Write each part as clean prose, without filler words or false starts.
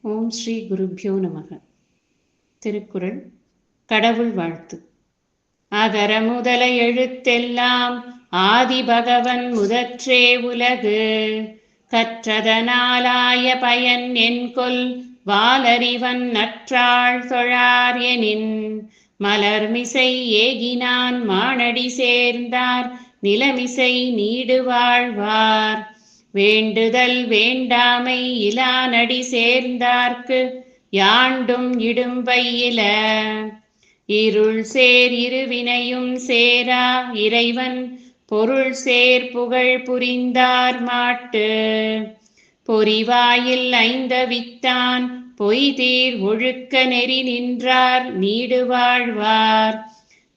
ஓம் ஸ்ரீ குருப்யோ நமக. திருக்குறள். கடவுள் வாழ்த்து. அகர முதல எழுத்தெல்லாம் ஆதிபகவன் முதற்றே உலகு. கற்றதனாலாய பயன் என்கொல் வாலறிவன் நற்றாள் தொழார் எனின். மலர்மிசை ஏகினான் மானடி சேர்ந்தார் நிலமிசை நீடு வாழ்வார். வேண்டுதல் வேண்டாமை இலானடி சேர்ந்தார்க்கு யாண்டும் இடும்பையில. இருள் சேர் இருவினையும் சேரா இறைவன் பொருள் சேர் புகழ் புரிந்தார் மாட்டு. பொறிவாயில் ஐந்தவித்தான் பொய்தீர் ஒழுக்க நெறி நின்றார் நீடு வாழ்வார்.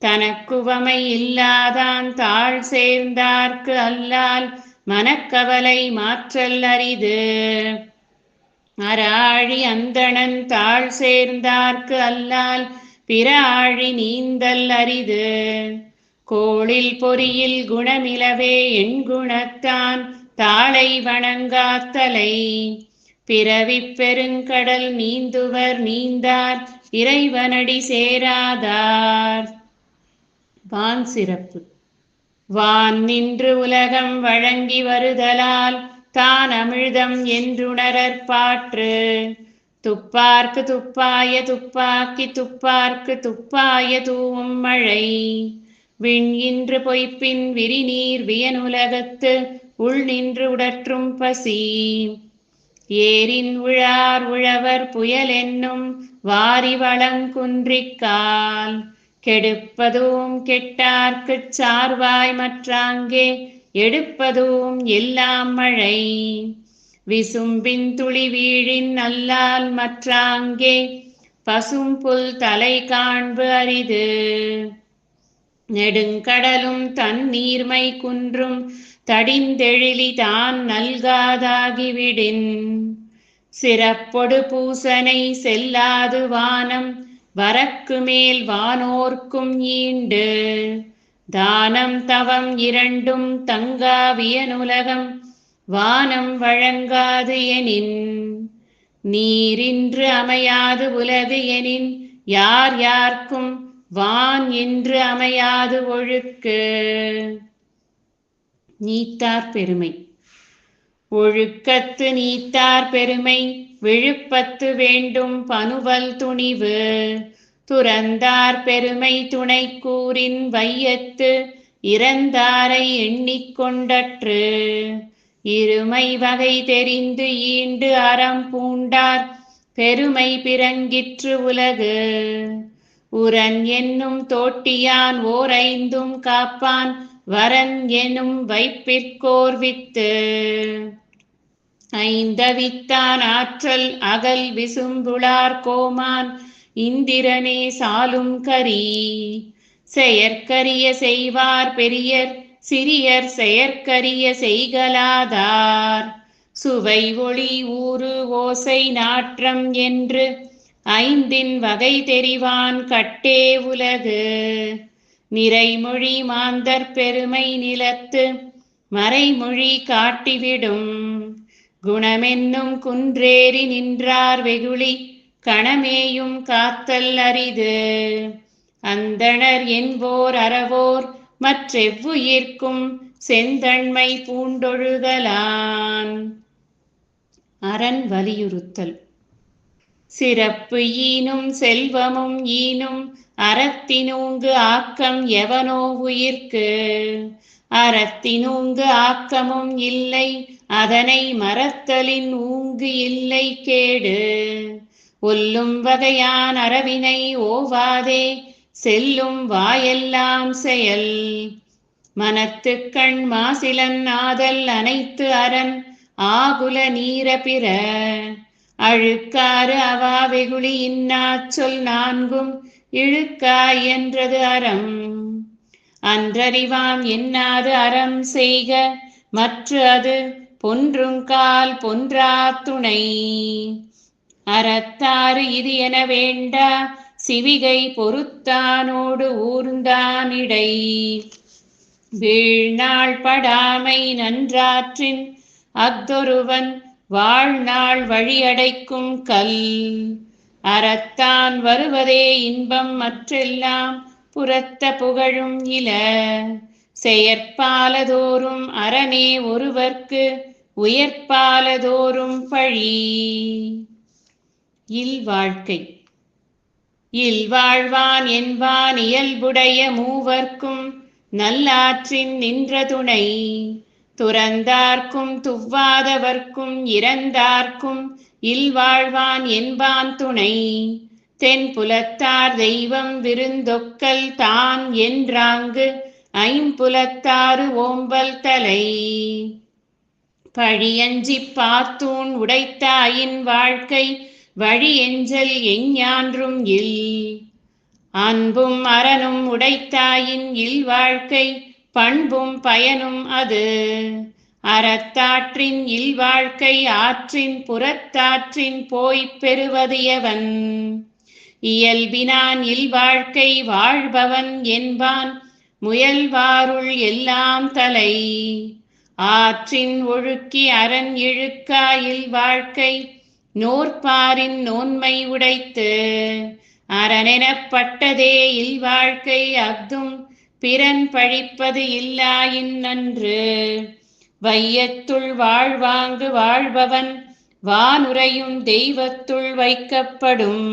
தனக்குவமை இல்லாதான் தாழ் சேர்ந்தார்க்கு அல்லால் மனக்கவலை மாற்றல் அரிது. அராழி அந்தணன் தாழ் சேர்ந்தார்க்கு அல்லால் பிற ஆழி நீந்தல் அரிது. கோளில் பொறியில் குணமிலவே எண்குணத்தான் தாளை வணங்காத்தலை. பிறவிப் பெருங்கடல் நீந்துவர் நீந்தார் இறைவனடி சேராதார். வான் சிறப்பு. வான் நின்று உலகம் வழங்கி வருதலால் தான் அமிழ்தம் என்றுணரற்பாற்று. துப்பார்க்கு துப்பாய துப்பாக்கி துப்பார்க்கு துப்பாய தூவும் மழை. விண் இன்று பொய்ப்பின் விரிநீர் வியனுலகத்து உள் நின்று உடற்றும் பசி. ஏரின் உழார் உழவர் புயல் என்னும் வாரி வளங்குன்றிக்கால். கெடுப்பதும் கெட்டார்க்குச் சார்வாய் மற்றாங்கே எடுப்பதும் எல்லாம் மழை. விசும்பின் துளி வீழின் அல்லால் மற்றாங்கே பசும்புல் தலை காண்பு அரிது. நெடுங்கடலும் தன் நீர்மை குன்றும் தடிந்தெழிலி தான் நல்காதாகிவிடின். சிறப்பொடு பூசனை செல்லாது வானம் வரக்கு மேல் வானோர்க்கும் ஈண்டு. தானம் தவம் இரண்டும் தங்கா வியனுலகம் வானம் வழங்காது எனின். நீரின்று அமையாது உலகு எனின் யார் யார்க்கும் வான் என்று அமையாது ஒழுக்கு. நீத்தார் பெருமை. ஒழுக்கத்து நீத்தார் பெருமை விழுப்பத்து வேண்டும் பனுவல் துணிவு. துறந்தார் பெருமை துணை கூறின் வையத்து இறந்தாரை எண்ணிக்கொண்டற்று. இருமை வகை தெரிந்து ஈண்டு அறம் பூண்டார் பெருமை பிறங்கிற்று உலகு. உரன் என்னும் தோட்டியான் ஓர் ஐந்தும் காப்பான் வரன் எனும் வைப்பிற்கோர் வித்து. ஐந்தவித்தான் ஆற்றல் அகல் விசும்புளார் கோமான் இந்திரனே சாலும் கரி. செயற்கரிய செய்வார் பெரியர் சிறியர் செயற்கரிய செய்கலாதார். சுவை ஒளி ஊறு ஓசை நாற்றம் என்று ஐந்தின் வகை தெரிவான் கட்டே உலகு. நிறைமொழி மாந்தர் பெருமை நிலத்து மறைமொழி காட்டிவிடும். குணமென்னும் குன்றேறி நின்றார் வெகுளி கணமேயும் காத்தல் அரிது. அந்தணர் என்போர் அறவோர் மற்றெவ்வுயிர்க்கும் செந்தன்மை பூண்டொழுகலான். அரண் வலியுறுத்தல். சிறப்பு ஈனும் செல்வமும் ஈனும் அறத்தினூங்கு ஆக்கம் எவனோ உயிர்க்கு. அறத்தினூங்கு ஆக்கமும் இல்லை அதனை மறத்தலின் ஊங்கு இல்லை கேடு. ஒல்லும் வகையான் அறவினை ஓவாதே செல்லும் வாயெல்லாம் செயல். மனத்துக்கண் மாசிலன் ஆதல் அனைத்து அரண் ஆகுல நீர பிற. அழுக்காறு அவா வெகுளி இன்னாச் சொல் நான்கும் இழுக்காய் என்றது அறம். அன்றறிவாம் என்னாது அறம் செய்க மற்ற அது பொன்றுங்கால் பொன்றா துணை. அறத்தாறு இது என வேண்டா சிவிகை பொறுத்தானோடு ஊர்ந்தானிடை. வீழ்நாள் படாமை நன்றாற்றின் அஃதொருவன் வாழ்நாள் வழியடைக்கும் கல். அறத்தான் வருவதே இன்பம் மற்றெல்லாம் புறத்த புகழும் இல. செயற்பாலதோறும் அரணே ஒருவர்க்கு உயர்ப்பாலதோறும் பழி. இல்வாழ்க்கை. இல்வாழ்வான் என்பான் இயல்புடைய மூவர்க்கும் நல்லாற்றின் நின்ற துணை. துறந்தார்க்கும் துவ்வாதவர்க்கும் இறந்தார்க்கும் இல்வாழ்வான் என்பான் துணை. தென்புலத்தார் தெய்வம் விருந்தொக்கல் தான் என்றாங்கு ஐம்புலத்தாறு ஓம்பல் தலை. பழியஞ்சிப் பார்த்தூன் உடைத்தாயின் வாழ்க்கை வழியெஞ்சல் எஞ்ஞான்றும் இல். அன்பும் அறனும் உடைத்தாயின் இல்வாழ்க்கை பண்பும் பயனும் அது. அறத்தாற்றின் இல்வாழ்க்கை ஆற்றின் புறத்தாற்றின் போய்ப் பெறுவது எவன். இயல்பினான் இல்வாழ்க்கை வாழ்பவன் என்பான் முயல்வாருள் எல்லாம் தலை. ஆற்றின் ஒழுக்கி அரண் இழுக்கா இல்வாழ்க்கை நோற்பாரின் நோன்மை உடைத்து. அரணெனப்பட்டதே இல்வாழ்க்கை அஃதும் பிறன் பழிப்பது இல்லாயின் நன்று. வையத்துள் வாழ்வாங்கு வாழ்பவன் வானுரையும் தெய்வத்துள் வைக்கப்படும்.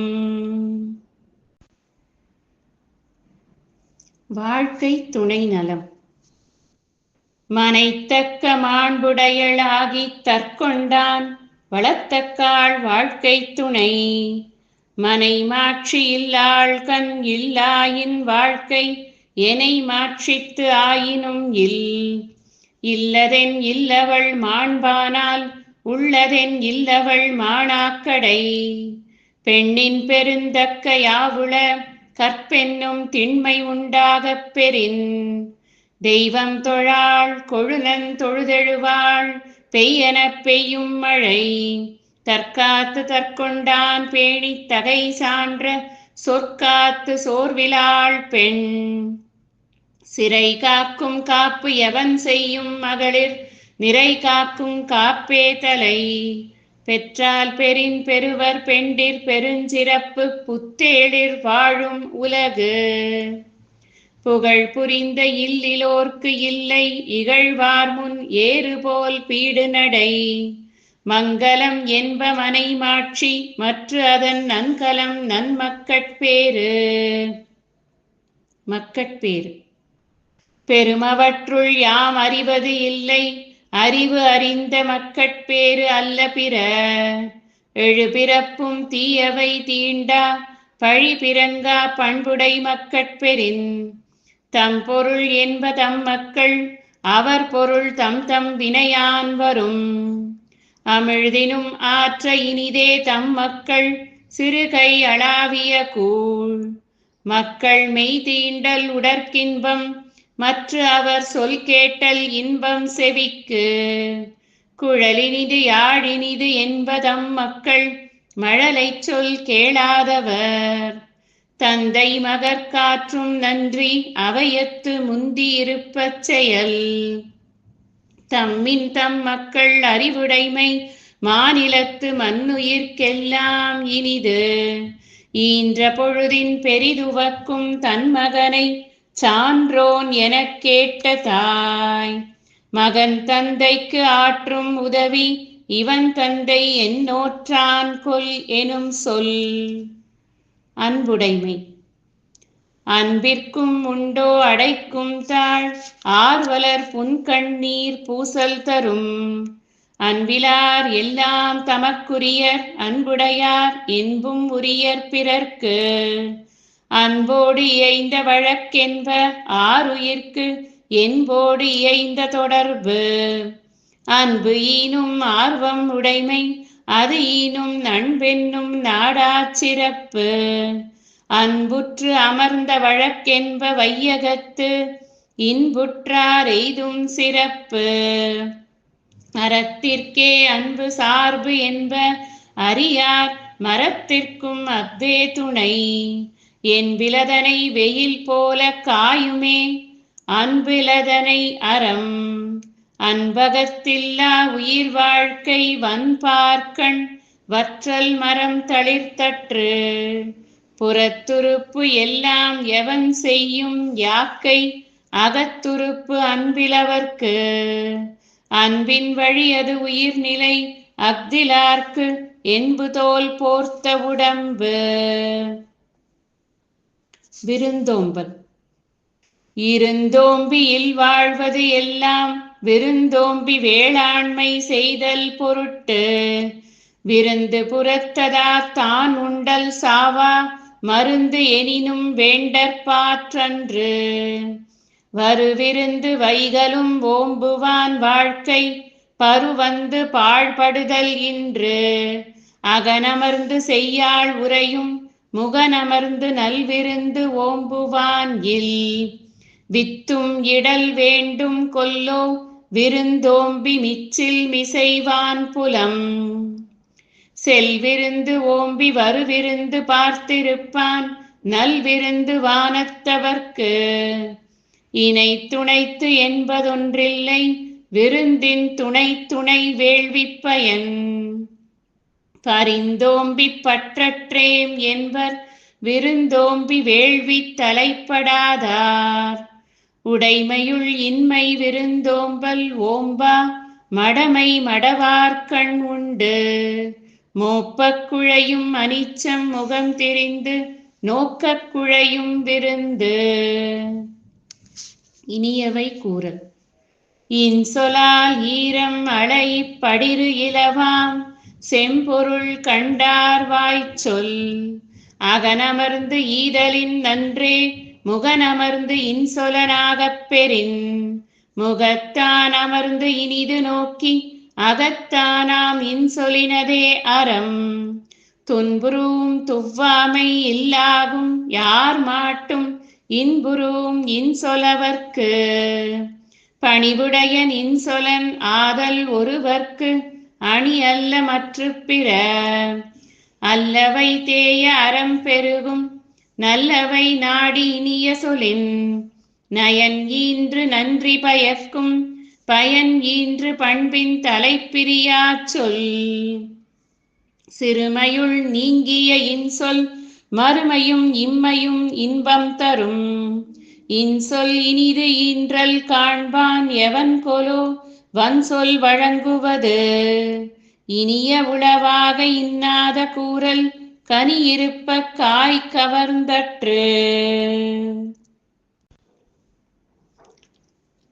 வாழ்க்கை துணை நலம். மனைத்தக்க மாண்புடையளாகித் தற்கொண்டான் வளத்தக்காள் வாழ்க்கை துணை. மனை மாட்சி இல்லாள் கண் இல்லாயின் வாழ்க்கை எனை மாட்சித்து ஆயினும் இல். இல்லதென் இல்லவள் மாண்பானால் உள்ளதென் இல்லவள் மாணாக்கடை. பெண்ணின் பெருந்தக்க யாவுள கற்பென்னும் திண்மை உண்டாகப் பெறின். தெய்வம் தொழாள் கொழுநன் தொழுதெழுவாள் பெய்யெனப் பெய்யும் மழை. தற்காத்து தற்கொண்டான் பேணித் தகை சான்ற சொற்காத்து சோர்விலாள் பெண். சிறை காக்கும் காப்பு எவன் செய்யும் மகளிர் நிறை காக்கும் காப்பே தலை. பெற்றால் பெறின் பெறுவர் பெண்டிர் பெருஞ்சிறப்பு புத்தேளிர் வாழும் உலகு. புகழ் புரிந்த இல்லிலோர்க்கு இல்லை இகழ்வார் முன் ஏறுபோல் பீடு நடை. மங்கலம் என்ப மனை மாட்சி மற்ற அதன் நன்கலம் நன்மக்கட்பேறு. மக்கட்பேறு. பெருமவற்றுள் யாம் அறிவது இல்லை அறிவு அறிந்த மக்கட்பேறு அல்ல பிற. எழுபிறப்பும் தீயவை தீண்டா பழி பிறங்கா பண்புடை மக்கட்பெறின். தம் பொருள் என்ப தம் மக்கள் அவர் பொருள் தம் தம் வினையான் வரும். அமிழ்தினும் ஆற்ற இனிதே தம் மக்கள் சிறுகை அளாவிய கூழ். மக்கள் மெய் தீண்டல் உடற்கின்பம் மற்ற அவர் சொல் கேட்டல் இன்பம் செவிக்கு. குழலினிது யாழினிது என்பதம் மக்கள் மழலைச் சொல் கேளாதவர். தந்தை மகற்காற்றும் நன்றி அவையத்து முந்தி இருப்பச் செயல். தம்மின் தம் மக்கள் அறிவுடைமை மாநிலத்து மண்ணுயிர்க்கெல்லாம் இனிது. ஈன்ற பொழுதின் பெரிதுவக்கும் தன் மகனை சான்றோன் எனக் கேட்ட தாய். மகன் தந்தைக்கு ஆற்றும் உதவி இவன் தந்தை என்னோற்றான் கொல் எனும் சொல். அன்புடைமை. அன்பிற்கும் உண்டோ அடைக்கும் தாழ் ஆர்வலர் புன்கண்ணீர் பூசல் தரும். அன்பிலார் எல்லாம் தமக்குரியர் அன்புடையார் என்பும் உரியர் பிறர்க்கு. அன்போடு இயைந்த வழக்கென்ப ஆருயிர்க்கு என்போடு இயைந்த தொடர்பு. அன்பு ஈனும் ஆர்வம் உடைமை அது ஈனும் நண்பென்னும் நாடாச் சிறப்பு. அன்புற்று அமர்ந்த வழக்கென்ப வையகத்து இன்புற்றார் எய்தும் சிறப்பு. அறத்திற்கே அன்பு சார்பு என்ப அறியார் மரத்திற்கும் அஃதே துணை. என்பிலதனை வெயில் போல காயுமே அன்பிலதனை அறம். அன்பகத்தில்லா உயிர் வாழ்க்கை வன்பார்க்கண் வற்றல் மரம் தளிர்த்தற்று. புறத்துறுப்பு எல்லாம் எவன் செய்யும் யாக்கை அகத்துறுப்பு அன்பிலவர்க்கு. அன்பின் வழி அது உயிர்நிலை அஃதிலார்க்கு என்புதோல் போர்த்த உடம்பு. விருந்தோம்பல். இருந்தோம்பி இல்வாழ்வது எல்லாம் விருந்தோம்பி வேளாண்மை செய்தல் பொருட்டு. விருந்து புறத்ததார் தான் உண்டல் சாவா மருந்து எனினும் வேண்டற்பாற்றன்று. வருவிருந்து வைகலும் ஓம்புவான் வாழ்க்கை பருவந்து பாழ்படுதல் இன்று. அகனமர்ந்து செய்யாள் உரையும் முகனமர்ந்து நல்விருந்து ஓம்புவான் இல். வித்தும் இடல் வேண்டும் கொல்லோ விருந்தோம்பி மிச்சில் மிசைவான் புலம். செல்விருந்து ஓம்பி வருவிருந்து பார்த்திருப்பான் நல்விருந்து வானத்தவர்க்கு. இணை துணைத்து என்பதொன்றில்லை விருந்தின் துணை துணை வேள்விப்பயன். பரிந்தோம்பி பற்றற்றேம் என்பர் விருந்தோம்பி வேள்வி தலைப்படாதார். உடைமையுள் இன்மை விருந்தோம்பல் ஓம்பா மடமை மடவார்கண் உண்டு. மோப்பக் குழையும் அனிச்சம் முகம் திரிந்து நோக்கக் குழையும் விருந்து. இனியவை கூறல். இன்சொலால் ஈரம் அலை படிறு இலவாம் செம்பொருள் கண்டார் வாய்ச்சொல். அகனமர்ந்து ஈதலின் நன்றே முகனமர்ந்து இன்சொலனாகப் பெறின். முகத்தான் அமர்ந்து இனிது நோக்கி அகத்தானாம் இன்சொலினதே அறம். துன்புறும் துவ்வாமை இல்லாகும் யார் மாட்டும் இன்புறும் இன்சொலவர்க்கு. பணிவுடையன் இன்சொலன் ஆதல் ஒருவர்க்கு அணி அல்ல மற்று பிற. அல்லவை தேய அறம் பெருகும் நல்லவை நாடி இனிய சொலின். நயன் ஈன்று நன்றி பயக்கும் பயன் ஈன்று பண்பின் தலைப்பிரியா சொல். சிறுமையுள் நீங்கிய இன்சொல் மறுமையும் இம்மையும் இன்பம் தரும். இன்சொல் இனிது ஈன்றல் காண்பான் எவன் கொலோ வன்சொல் வழங்குவது. இனிய உளவாக இன்னாத கூறல் கனி இருப்ப காய் கவர்ந்தற்று.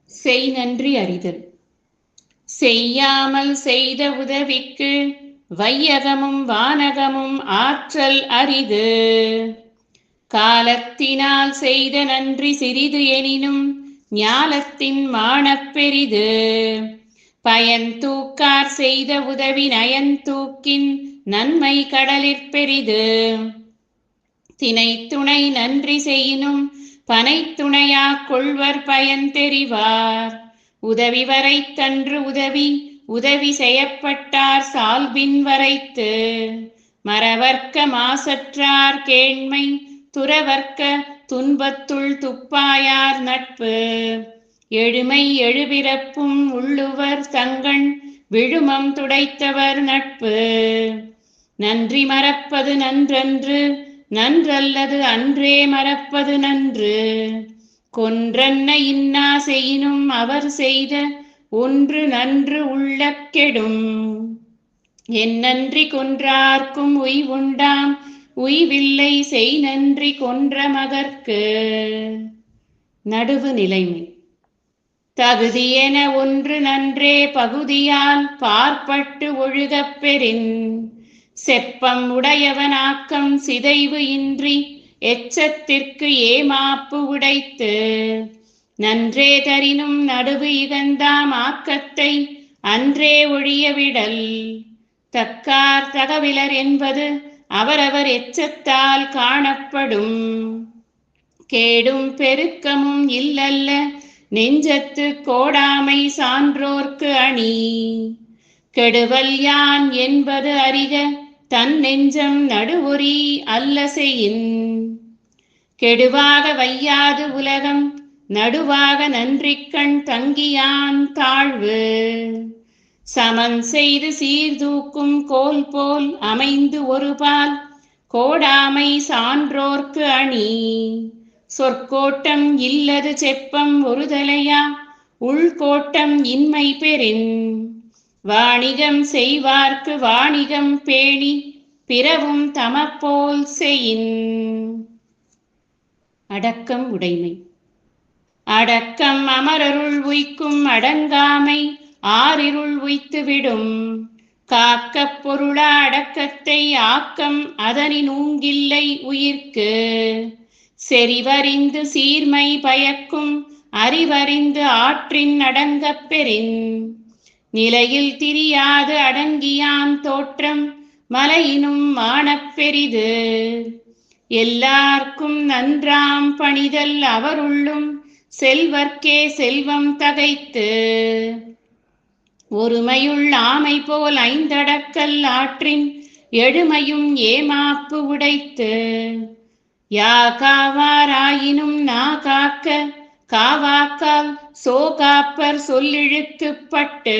செய் நன்றி அறிதல். செய்யாமல் செய்த உதவிக்கு வையகமும் வானகமும் ஆற்றல் அரிது. காலத்தினால் செய்த நன்றி சிறிது எனினும் ஞாலத்தின் மானப் பெரிது. பயன் தூக்கார் செய்த உதவி நயன் தூக்கின் நன்மை கடலிற் பெரிது. தினை துணை நன்றி செய்யினும் பனை துணையா கொள்வர் பயன் தெரிவார். உதவி வரைத்தன்று உதவி உதவி செய்யப்பட்டார் சால்பின் வரைத்து. மறவர்க்க மாசற்றார் கேண்மை துறவர்க்க துன்பத்துள் துப்பாயார் நட்பு. எழுமை எழுபிறப்பும் உள்ளுவர் தங்கண் விழுமம் துடைத்தவர் நட்பு. நன்றி மறப்பது நன்றன்று நன்றல்லது அன்றே மறப்பது நன்று. கொன்றன்ன இன்னா செய்யினும் அவர் செய்த ஒன்று நன்று உள்ள கெடும். என் நன்றி கொன்றார்க்கும் உய்வுண்டாம் உய்வில்லை செய் நன்றி கொன்ற மகற்கு. நடுவு நிலைமை. தகுதியென ஒன்று நன்றே பகுதியால் பார்ப்பட்டு ஒழுகப் பெறின். செப்பம் உடையவனாக்கம் சிதைவு இன்றி எச்சத்திற்கு ஏமாப்பு உடைத்து. நன்றே தரினும் நடுவு இகந்தாம் ஆக்கத்தை அன்றே ஒழிய விடல். தக்கார் தகவிலர் என்பது அவரவர் எச்சத்தால் காணப்படும். கேடும் பெருக்கமும் இல்லல்ல நெஞ்சத்து கோடாமை சான்றோர்க்கு அணி. கெடுவல் யான் என்பது அறிக தன் நெஞ்சம் நடுவொரி அல்ல செய்யின். கெடுவாக வையாது உலகம் நடுவாக நன்றிக்கண் தங்கியான் தாழ்வு சமன் செய்து சீர்தூக்கும் கோல் போல் அமைந்து ஒருபால் கோடாமை சான்றோர்க்கு அணி சொற்கோட்டம் இல்லது செப்பம் ஒரு தலையா உள்கோட்டம் இன்மை பெறின் வாணிகம் செய்வார்க்கு வாணிகம் பேணி பிறவும் தமப்போல் செயின். அடக்கம் உடைமை. அடக்கம் அமரருள் உய்க்கும் அடங்காமை ஆறிருள் உய்த்துவிடும் காக்கப் பொருளா அடக்கத்தை ஆக்கம் அதனின் ஊங்கில்லை உயிர்க்கு செறிவறிந்து சீர்மை பயக்கும் அறிவறிந்து ஆற்றின் அடங்கப் பெறின் நிலையில் திரியாது அடங்கியான் தோற்றம் மலையினும் மானப் பெரிது எல்லார்க்கும் நன்றாம் பணிதல் அவருள்ளும் செல்வர்க்கே செல்வம் தகைத்து ஒருமையுள் ஆமை போல் ஐந்தடக்கல் ஆற்றின் எழுமையும் ஏமாப்பு உடைத்து யா காவாராயினும் நா காக்க காவாக்கால் சோகாப்பர் சொல்லிழுக்குப்பட்டு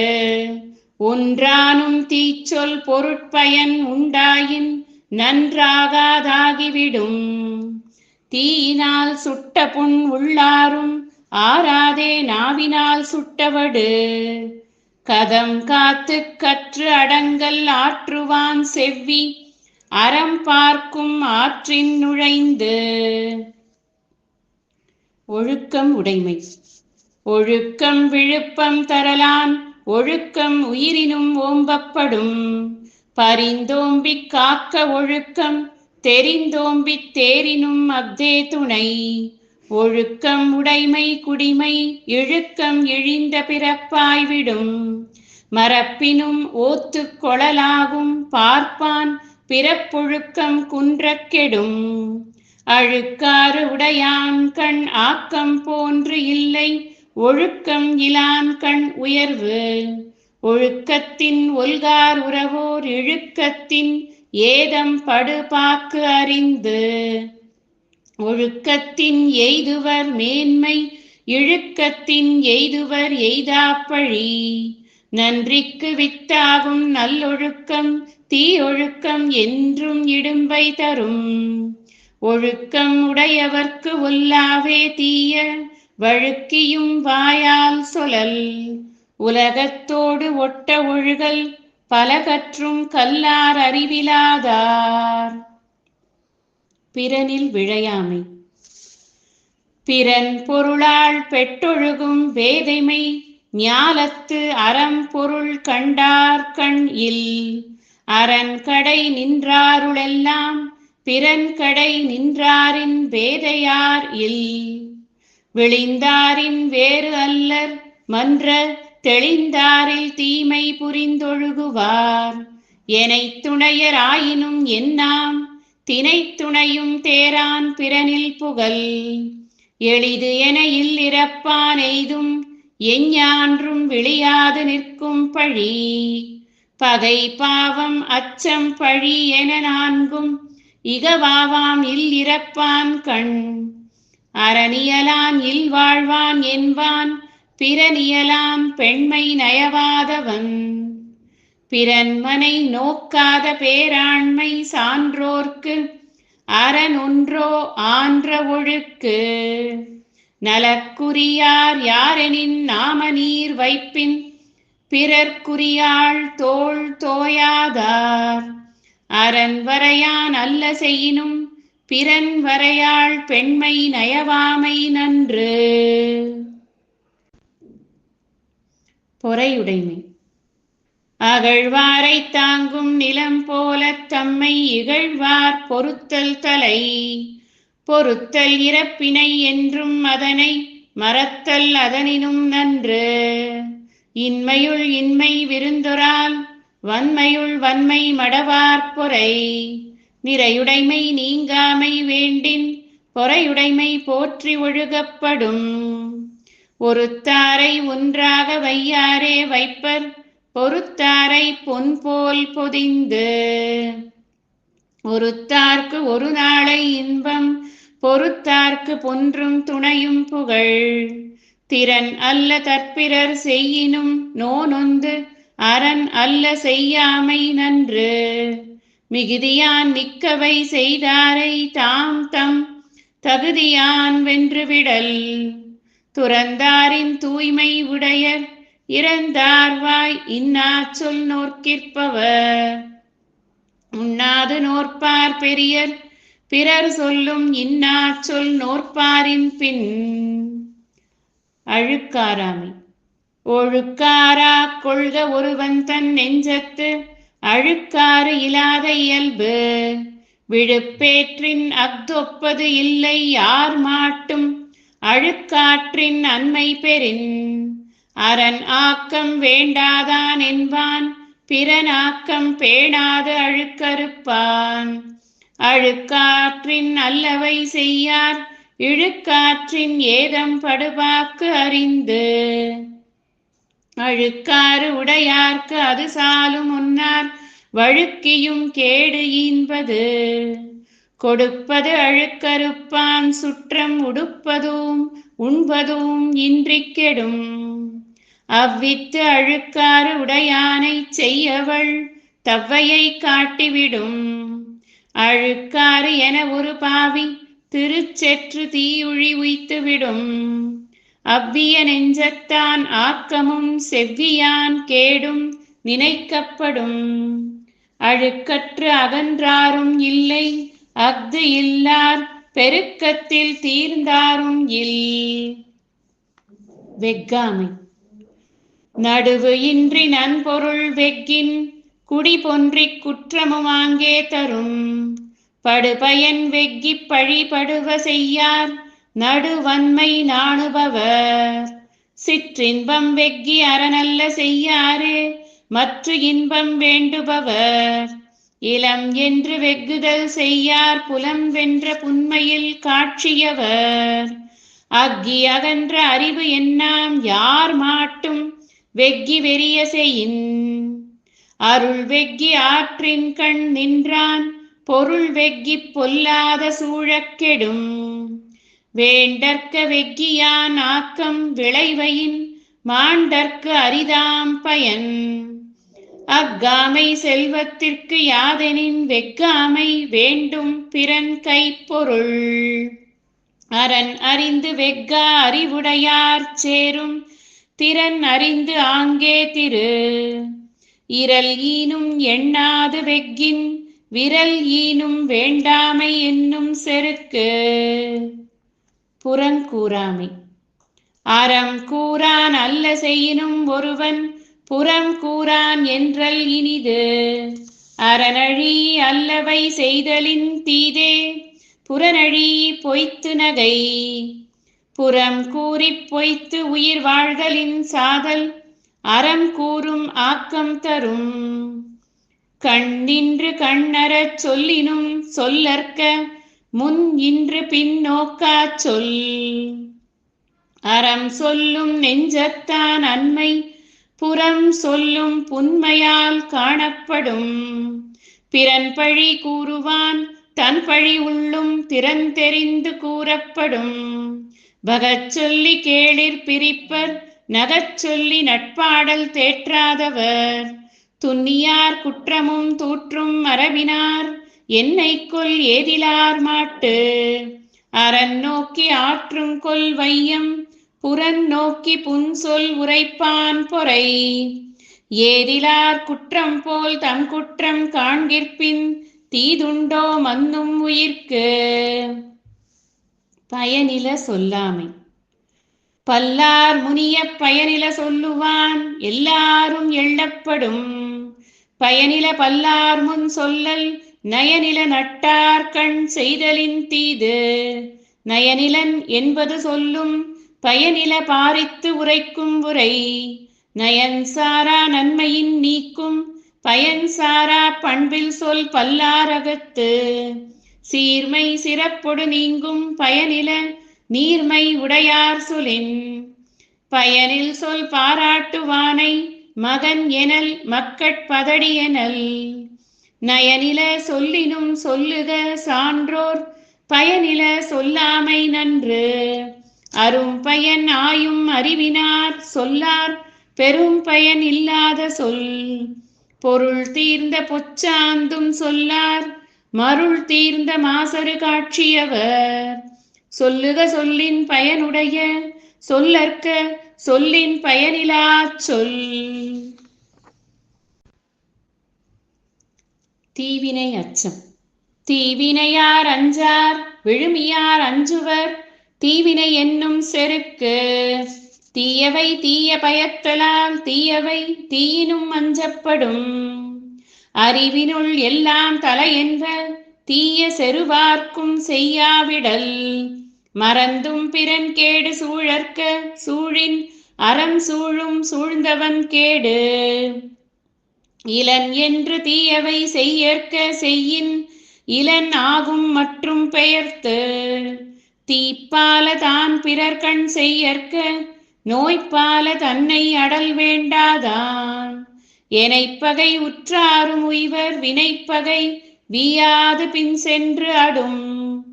ஒன்றானும் தீச்சொல் பொருட்பயன் உண்டாயின் நன்றாகாதாகிவிடும் தீயினால் சுட்ட புண் உள்ளாரும் ஆறாதே நாவினால் சுட்டவடு கதம் காத்து கற்று அடங்கல் ஆற்றுவான் செவ்வி அறம் பார்க்கும் ஆற்றின் நுழைந்து. ஒழுக்கம் உடைமை. ஒழுக்கம் விழுப்பம் தரலான் ஒழுக்கம் உயிரினும் ஓம்பப்படும் பரிந்தோம்பிக் காக்க ஒழுக்கம் தெரிந்தோம்பித் தேரினும் அஃதே துணை ஒழுக்கம் உடைமை குடிமை இழுக்கம் இழிந்த பிறப்பாய்விடும் மரப்பினும் ஓத்து கொளலாகும் பார்ப்பான் பிறப்பொழுக்கம் குன்றக் கெடும் அழுக்காறு உடையான் கண் ஆக்கம் போன்று இல்லை ஒழுக்கம் இலான் கண் உயர்வு ஒழுக்கத்தின் ஒல்கார் உறவோர் இழுக்கத்தின் ஏதம் படுபாக்கு அறிந்து ஒழுக்கத்தின் எய்துவர் மேன்மை இழுக்கத்தின் எய்துவர் எய்தாப்பழி நன்றிக்கு வித்தாகும் நல்லொழுக்கம் தீயொழுக்கம் என்றும் இடும்பை தரும் ஒழுக்கம் உடையவர்க்கு ஒல்லாவே தீய வழுக்கியும் வாயால் சொலல் உலகத்தோடு ஒட்ட ஒழுகல் பல கற்றும் கல்லார் அறிவிலாதார். பிறனில் விழையாமை. பிறன் பொருளால் பெற்றொழுகும் வேதைமை ஞாலத்து அறம் பொருள் கண்டார் கண் இல் அரண் கடை நின்றாருளெல்லாம் பிறன் கடை நின்றாரின் வேதையார் இல் விழிந்தாரின் வேறு அல்லர் மன்ற தெளிந்தாரில் தீமை புரிந்தொழுகுவார் எனைத் துணையர் ஆயினும் என்னாம் தினைத் துணையும் தேரான் பிறனில் புகழ் எளிது என இல்லிறப்பான் எய்தும் எஞ்ஞான்றும் விழியாது நிற்கும் பழி பகை பாவம் அச்சம் பழி என நான்கும் இகவாவாம் இல் இறப்பான் கண் அறனியலான் இல் வாழ்வான் என்பான் பிறனியலான் பெண்மை நயவாதவன் பிறன்மனை நோக்காத பேராண்மை சான்றோர்க்கு அறனொன்றோ ஆன்ற ஒழுக்கு நலக்குரியார் யாரெனின் நாம நீர் வைப்பின் பிறர்க்குரியாள் தோள் தோயாதார் அரண் வரையான் அல்ல செய்யினும் பிறன் வரையாள் பெண்மை நயவாமை நன்று. பொறையுடைமை. அகழ்வாரை தாங்கும் நிலம் போலத் தம்மை இகழ்வார் பொறுத்தல் தலை பொறுத்தல் இறப்பினை என்றும் அதனை மறத்தல் அதனினும் நன்று இன்மையுள் இன்மை விருந்தொரால் வன்மையுள் வன்மை மடவார் பொறை நிறையுடைமை நீங்காமை வேண்டின் பொறையுடைமை போற்றி ஒழுகப்படும் ஒருத்தாரை ஒன்றாக வையாரே வைப்பர் பொறுத்தாரை பொன் போல் பொதிந்து ஒருத்தார்க்கு ஒரு நாளை இன்பம் பொறுத்தார்க்கு பொன்றும் துணையும் புகழ். திறன் அல்ல தற்பிறர் செய்யினும் நோனொந்து அரண் அல்ல செய்யாமை நன்று. மிகுதியான் மிக்கவை செய்தாரை தாம் தம் தகுதியான் வென்றுவிடல். துறந்தாரின் தூய்மை உடையர் இறந்தார்வாய் இன்னாச் சொல் நோற்கிற்பவர். உண்ணாது நோற்பார் பெரியர் பிறர் சொல்லும் இன்னாச் சொல் நோற்பாரின் பின். அழுக்காராமை. ஒழுக்காரா கொள்க ஒருவன் தன் நெஞ்சத்து அழுக்காறு இலாத இயல்பு. விழுப்பேற்றின் அஃதொப்பது இல்லை யார் மாட்டும் அழுக்காற்றின் அண்மை பெறின். அரண் ஆக்கம் வேண்டாதான் என்பான் பிறன் ஆக்கம் பேணாது அழுக்கறுப்பான். அழுக்காற்றின் அல்லவை செய்யார் இழுக்காற்றின் ஏதம் படுபாக்கு அறிந்து. அழுக்காறு உடையார்க்கு அது சாலும் உன்னார் வழுக்கியும் கேடு ஈன்பது. கொடுப்பது அழுக்கறுப்பான் சுற்றம் உடுப்பதும் உண்பதும் இன்றிக் கெடும். அவ்வித்து அழுக்காறு உடையானை செய்யவள் தவ்வையை காட்டிவிடும். அழுக்காறு என ஒரு பாவி திருச்செற்று தீயுழி உய்த்துவிடும். அவ்விய நெஞ்சத்தான் ஆக்கமும் செவ்வியான் கேடும் நினைக்கப்படும். அழுக்கற்று அகன்றாரும் இல்லை அஃது இல்லார் பெருக்கத்தில் தீர்ந்தாரும் இல். வெஃகாமை. நடுவு இன்றி நன்பொருள் வெஃகின் குடி பொன்றிக் குற்றமும் ஆங்கே தரும். படுபயன் வெஃகிப் பழிபடுவ செய்யார் நடுவன்மை நாணுபவர். சிற்றின்பம் வெஃகி அறனல்ல செய்யாரே மற்ற இன்பம் வேண்டுபவர். இளம் என்று வெஃகுதல் செய்யார் புலம் வென்ற புன்மையில் காட்சியவர். அக்கி அகன்ற அறிவு என்னாம் யார் மாட்டும் வெஃகி வெறிய செயின். அருள் வெஃகி ஆற்றின் கண் நின்றான் பொருள் வெஃகிப் பொல்லாத சூழக் கெடும். வேண்டற்க வெஃகியான் ஆக்கம் விளைவையின் மாண்டற்கு அரிதாம் பயன். அஃகாமை செல்வத்திற்கு யாதெனின் வெஃகாமை வேண்டும் பிறன் கைப்பொருள். அரண் அறிந்து வெஃகா அறிவுடையார் சேரும் திறன் அறிந்து ஆங்கே திரு. இரல் ஈனும் எண்ணாது வெஃகின் விரல் ஈனும் வேண்டாமை என்னும் செருக்கு. புறங்கூறாமை. அறம் கூறான் அல்ல செய்யினும் ஒருவன் புறம் கூறான் என்றல் இனிது. அறநழி அல்லவை செய்தலின் தீதே புறநழி பொய்த்து நகை. புறம் கூறிப் பொய்த்து உயிர் வாழ்தலின் சாதல் அறம் கூறும் ஆக்கம் தரும். கண் நின்று கண்ணறச் சொல்லினும் சொல்லற்க முன் இன்று பின் நோக்காச் சொல். அறம் சொல்லும் நெஞ்சத்தான் அண்மை புறம் சொல்லும் புன்மையால் காணப்படும். பிறன் பழி கூறுவான் தன் பழி உள்ளும் திறந்தெறிந்து கூறப்படும். வகச் சொல்லி கேளிர் பிரிப்பர் நகச் சொல்லி நட்பாடல் தேற்றாதவர். துன்னியார் குற்றமும் தூற்றும் மரபினார் என்னை கொல் ஏதிலார் மாட்டு. அரண் நோக்கி ஆற்றும் கொல் வையம் புறன் நோக்கி புன்சொல் உரைப்பான் பொறை. ஏதிலார் குற்றம் போல் தம் குற்றம் காண்கிற்பின் தீதுண்டோ மன்னும் உயிர்க்கு. பயனில சொல்லாமை. பல்லார் முனிய பயனில சொல்லுவான் எல்லாரும் எள்ளப்படும். பயனில பல்லார் முன் சொல்லல் நயனில நட்டார் கண் செய்தலின் தீது. நயனிலன் என்பது சொல்லும் பயனில பாரித்து உரைக்கும் உரை. நயன் சாரா நன்மையின் நீக்கும் பயன் சாரா பண்பில் சொல் பல்லாரகத்து. சீர்மை சிறப்பொடு நீங்கும் பயனில நீர்மை உடையார் சொலின். பயனில் சொல் பாராட்டுவானை மகன் எனல் மக்கட்பதடி எனல். நயனில சொல்லினும் சொல்லுக சான்றோர் பயனில சொல்லாமை நன்று. அரும் பயன் ஆயும் அறிவினார் சொல்லார் பெரும் பயன் இல்லாத சொல். பொருள் தீர்ந்த பொச்சாந்தும் சொல்லார் மருள் தீர்ந்த மாசறு காட்சியவர். சொல்லுக சொல்லின் பயனுடைய சொல்லற்க சொல்லின் பயனிலா சொல். தீவினை அச்சம். தீவினையார் அஞ்சார் விழுமியார் அஞ்சுவர். தீவினை என்னும் செருக்கு. தீயவை தீய பயத்தலால் தீயவை தீயினும் அஞ்சப்படும். அறிவினுள் எல்லாம் தலை என்ப தீய செருவார்க்கும் செய்யாவிடல். மறந்தும் பிறன் கேடு சூழற்க சூழின் அறம் சூழும் சூழ்ந்தவன் கேடு. இலன் என்று தீயவை செய்யற்க செய்யின் இலன் ஆகும் மற்றும் பெயர்த்து. தீப்பால தான் பிறர் கண் செய்யற்க நோய்ப்பால தன்னை அடல் வேண்டாதான். எனைப்பகை உற்றாரும் உய்வர் வினைப்பகை வீயாது பின் சென்று அடும்.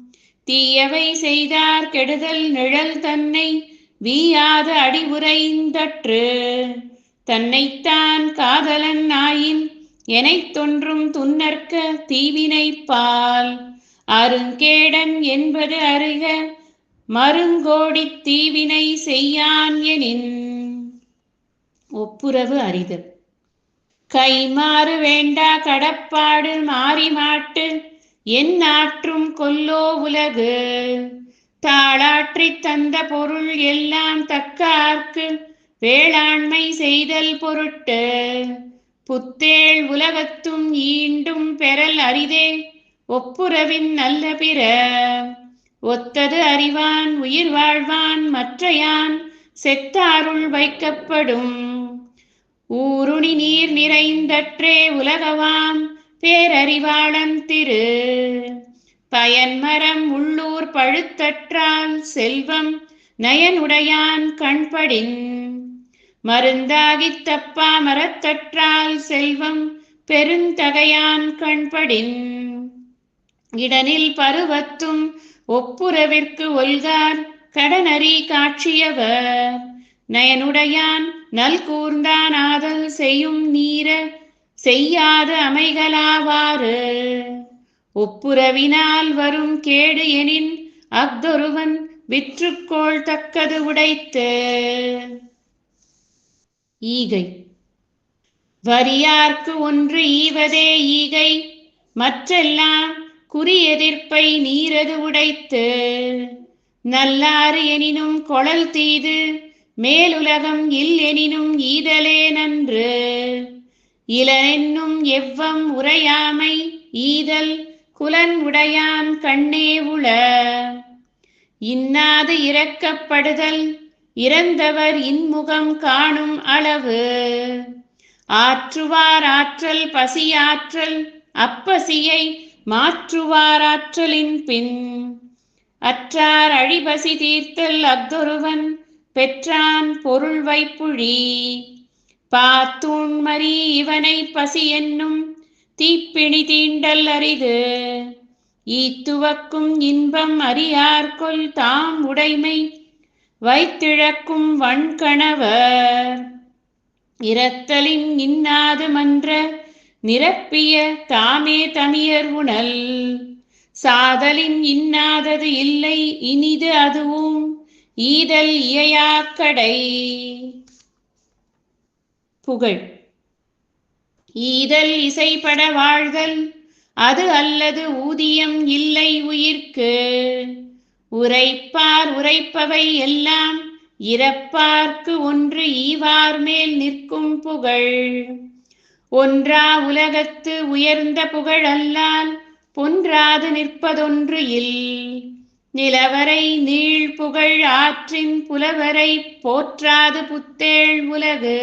தீயவை செய்தார் கெடுதல் நிழல் தன்னை வீயாது அடி உரைந்தற்று. தன்னைத்தான் காதலன் ஆயின் எனைத் தொன்றும் துன்னற்க தீவினைப்பால். அருங்கேடன் என்பது அறிக மருங்கோடித் தீவினை செய்யான் எனின். ஒப்புரவு அறிதல். கைமாறு வேண்டா கடப்பாடு மாறி மாட்டு என் ஆற்றும் கொல்லோ உலகு. தாளாற்றித் தந்த பொருள் எல்லாம் தக்கார்க்கு வேளாண்மை செய்தல் பொருட்டு. புத்தேள் உலகத்தும் ஈண்டும் பெறல் அரிதே ஒப்புரவின் நல்ல பிற. ஒத்தது அறிவான் உயிர் வாழ்வான் மற்றையான் செத்தாருள் வைக்கப்படும். ஊருணி நீர் நிறைந்தற்றே உலகவாம் பேரறிவாளன் திரு. பயன்மரம் உள்ளூர் பழுத்தற்றால் செல்வம் நயனுடையான் கண்படின். மருந்தாகித் தப்பா மரத்தற்றால் செல்வம் பெருந்தகையான் கண்படின். இடனில் பருவத்தும் ஒப்புரவிற்கு ஒல்கார் கடனறி காட்சியவர். நயனுடையான் நல் கூர்ந்தான் ஆதல் செய்யும் நீர செய்யாது அமைகலாவாறு. ஒப்புரவினால் வரும் கேடு எனின் அஃதொருவன் விற்றுக்கோள் தக்கது உடைத்து. ஈகை. வரியார்க்கு ஒன்று ஈவதே ஈகை மற்றெல்லாம் குறியெதிர்ப்பை நீரது உடைத்து. நல்லாறு எனினும் கொளல் தீது மேலுலகம் இல் எனினும் ஈதலே நன்று. இலனென்னும் எவ்வம் உரையாமை ஈதல் குலன் உடையான் கண்ணே உள. இன்னாது இரக்கப்படுதல் இறந்தவர் இன்முகம் காணும் அளவு. ஆற்றுவார் ஆற்றல் பசியாற்றல் அப்பசியை மாற்றுவார் ஆற்றலின் பின். அற்றார் அழிபசி தீர்த்தல் அஃதொருவன் பெற்றான் பொருள் வைப்புழி. பாத்தூண்மறி இவனை பசி என்னும் தீப்பிணி தீண்டல் அரிது. ஈத்துவக்கும் இன்பம் அறியார்கொல் தாம் உடைமை வைத்திழக்கும் வன்கணவர். இரத்தலின் இன்னாது மன்ற நிரப்பிய தாமே தமியர் உணல். சாதலின் இன்னாதது இல்லை இனிது அதுவும் ஈதல் இயையாக்கடை. புகழ். ஈதல் இசைப்பட வாழ்தல் அது அல்லது ஊதியம் இல்லை உயிர்க்கு. உரைப்பார் உரைப்பவை எல்லாம் இறப்பார்க்கு ஒன்று ஈவார் மேல் நிற்கும் புகழ். ஒன்றா உலகத்து உயர்ந்த புகழ் அல்லால் பொன்றாது நிற்பதொன்று இல். நிலவரை நீள் புகழ் ஆற்றின் புலவரை போற்றாது புத்தேள் உலகு.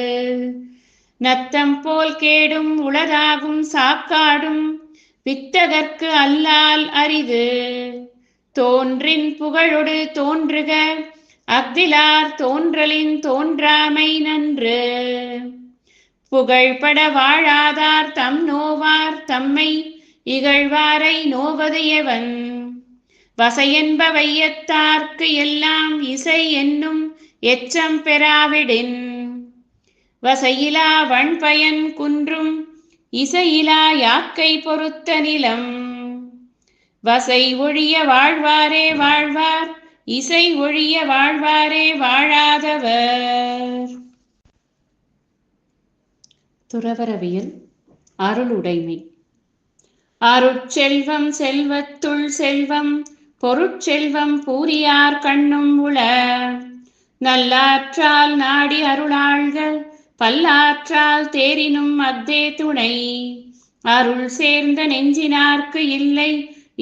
நத்தம் போல் கேடும் உளதாகும் சாக்காடும் வித்தகர்க்கு அல்லால் அரிது. தோன்றின் புகழொடு தோன்றுக அஃதிலார் தோன்றலின் தோன்றாமை நன்று. புகழ்பட வாழாதார் தம் நோவார் தம்மை இகழ்வாரை நோவது எவன். வசையென்ப வையத்தார்க்கு எல்லாம் இசை என்னும் எச்சம் பெறாவிடின் வசையிலா வண்பயன் குன்றும் இசையிலா யாக்கை பொறுத்த நிலம் வசை ஒழிய வாழ்வாரே வாழ்வார் இசை ஒழிய வாழ்வாரே வாழாதவர். துறவரவியல் அருளுடைமை. அருட்செல்வம் செல்வத்துள் செல்வம் பொருட்செல்வம் பூரியார் கண்ணும் உள நல்லாற்றால் நாடி அருளாள்க பல்லாற்றால் தேரினும் அஃதே துணை அருள் சேர்ந்த நெஞ்சினார்க்கு இல்லை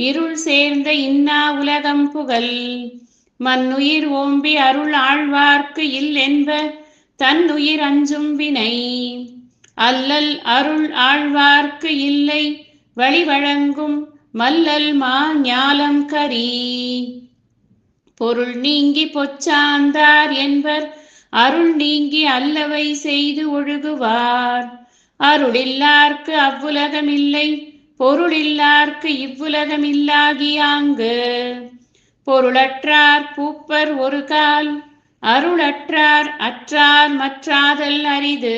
இருள் சேர்ந்த இன்னா உலகம் புகழ் மண்ணுயிர் ஓம்பி அருள் ஆழ்வார்க்கு இல்லென்ப தன்னுயிர் அஞ்சும் வினை அல்லல் அருள் ஆழ்வார்க்கு இல்லை வழி வழங்கும் மல்லல் மா ஞாலம் கரி பொருள் நீங்கி பொச்சாந்தார் என்பர் அருள் நீங்கி அல்லவை செய்து ஒழுகுவார் அருளில்லார்க்கு அவ்வுலகமில்லை பொருளில்லார்க்கு இவ்வுலகமில்லாகியாங்கு பொருளற்றார் பூப்பர் ஒரு கால் அருளற்றார் அற்றார் மற்றாதல் அரிது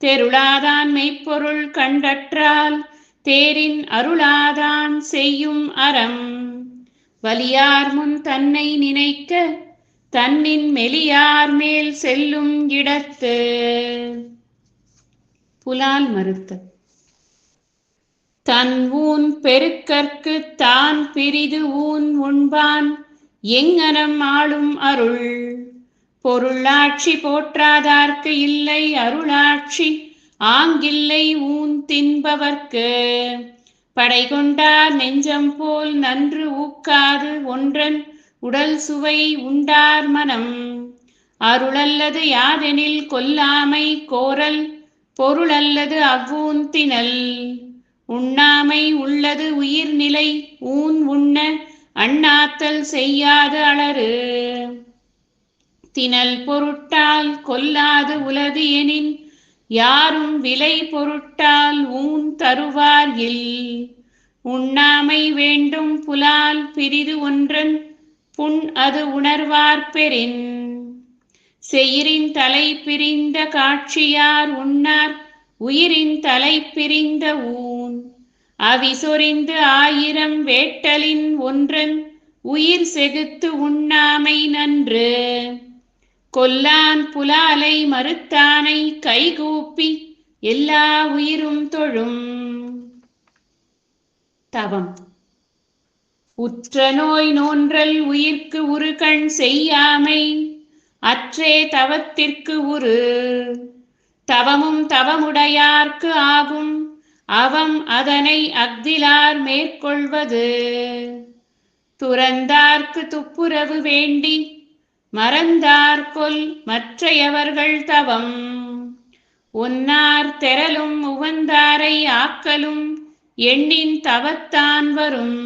தெருளாதான் மெய்ப்பொருள் கண்டற்றால் தேரின் அருளாதான் செய்யும் அறம் வலியார் முன் தன்னை நினைக்க தன்னின் மெலியார் மேல் செல்லும் இடத்து. புலால் மறுத்த. தன் ஊன் பெருக்கற்கு தான் பிரிது ஊன் உண்பான் எங்கனம் ஆளும் அருள் பொருளாட்சி போற்றாதார்க்கு இல்லை அருளாட்சி ஆங்கில்லை ஊன் தின்பவர்க்கு படை கொண்டார் நெஞ்சம் போல் நன்று ஊக்காது ஒன்றன் உடல் சுவை உண்டார் மனம் அருளல்லது யாதெனில் கொல்லாமை கோரல் பொருளல்லது அவ்வூன் திணல் உண்ணாமை உள்ளது உயிர்நிலை ஊன் உண்ண அண்ணாத்தல் செய்யாது அலறு திணல் பொருட்டால் கொல்லாது உலது எனின் யாரும் விலை பொருட்டால் ஊன் தருவார் இல் உண்ணாமை வேண்டும் புலால் பிரிது ஒன்றன் புண் அது உணர்வார் பெறின் செயிரின் தலை பிரிந்த காட்சியார் உண்ணார் உயிரின் தலை பிரிந்த ஊன் அவிசொரிந்து ஆயிரம் வேட்டலின் ஒன்றன் உயிர் செகுத்து உண்ணாமை நன்று கொல்லான் புலாலை மறுத்தானை கைகூப்பி எல்லா உயிரும் தொழும். தவம். உற்ற நோய் நோன்றல் உயிர்க்கு உரு கண் செய்யாமை அற்றே தவத்திற்கு உரு தவமும் தவமுடையார்க்கு ஆகும் அவம் அதனை அஃதிலார் மேற்கொள்வது துறந்தார்க்கு துப்புரவு வேண்டி மறந்தார்கொல் மற்றையவர்கள் தவம் ஒன்னார் தெரலும் உவந்தாரை ஆக்கலும் எண்ணின் தவத்தான் வரும்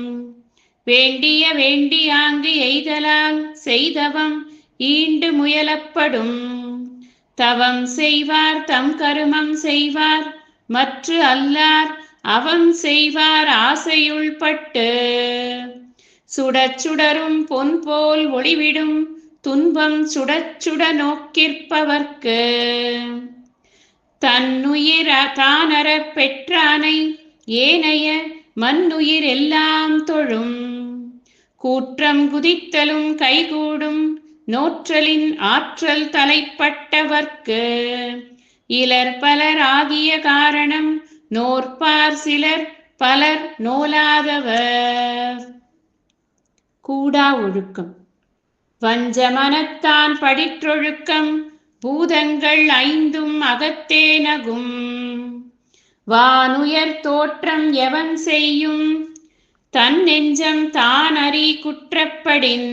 வேண்டிய வேண்டியாங்கு எய்தலால் செய்தவம் ஈண்டு முயலப்படும் தவம் செய்வார் தம் கருமம் செய்வார் மற்று அல்லார் அவம் செய்வார் ஆசையுள் பட்டு சுடச் சுடரும் பொன் போல் ஒளிவிடும் துன்பம் சுடச் சுட நோக்கிற்பவர்க்கு தன்னுயிர் தானற பெற்றானை ஏனைய மண்ணுயிர் எல்லாம் தொழும் கூற்றம் குதித்தலும் கைகூடும் நோற்றலின் ஆற்றல் தலைப்பட்டவர்க்கு இலர் பலர் ஆகிய காரணம் நோற்பார் சிலர் பலர் நோலாதவர். கூடா ஒழுக்கம். வஞ்சமனத்தான் படிற்றொழுக்கம் பூதங்கள் ஐந்தும் அகத்தே நகும் வானுயர் தோற்றம் எவன் செய்யும் தன் நெஞ்சம் தான் அறி குற்றப்படின்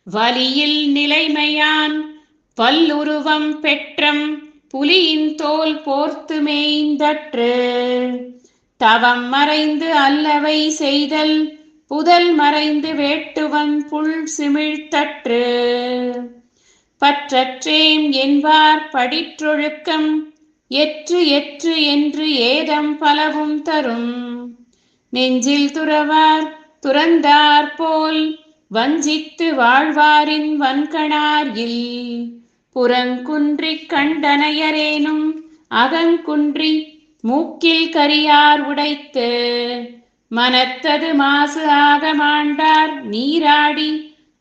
வலியில் நிலைமையான் பல்லுருவம் பெற்றம் புலியின் தோல் போர்த்து மேய்ந்தற்று தவம் மறைந்து அல்லவை செய்தல் புதல் மறைந்து வேட்டுவன் புல் சிமிழ்த்தற்று பற்றற்றேம் என்பார் படிற்றொழுக்கம் எற்று எற்று என்று ஏதம் பலவும் தரும் நெஞ்சில் துறவார் துறந்தாற்போல் வஞ்சித்து வாழ்வாரின் வன்கணார் இல் புறங்குன்றிக் கண்டனையரேனும் அகங்குன்றி மூக்கில் கரியார் உடைத்து மனத்தது மாசு ஆக மாண்டார் நீராடி